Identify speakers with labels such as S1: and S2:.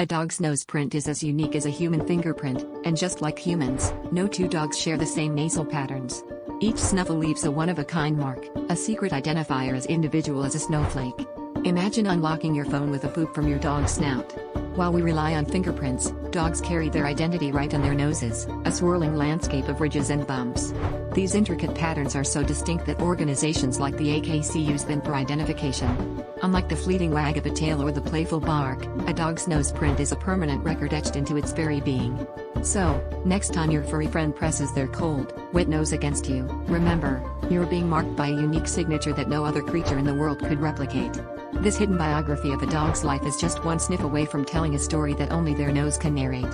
S1: A dog's nose print is as unique as a human fingerprint, and just like humans, no two dogs share the same nasal patterns. Each snuffle leaves a one-of-a-kind mark, a secret identifier as individual as a snowflake. Imagine unlocking your phone with a poop from your dog's snout. While we rely on fingerprints, dogs carry their identity right on their noses, a swirling landscape of ridges and bumps. These intricate patterns are so distinct that organizations like the AKC use them for identification. Unlike the fleeting wag of a tail or the playful bark, a dog's nose print is a permanent record etched into its very being. So, next time your furry friend presses their cold, wet nose against you, remember, you're being marked by a unique signature that no other creature in the world could replicate. This hidden biography of a dog's life is just one sniff away from telling a story that only their nose can narrate.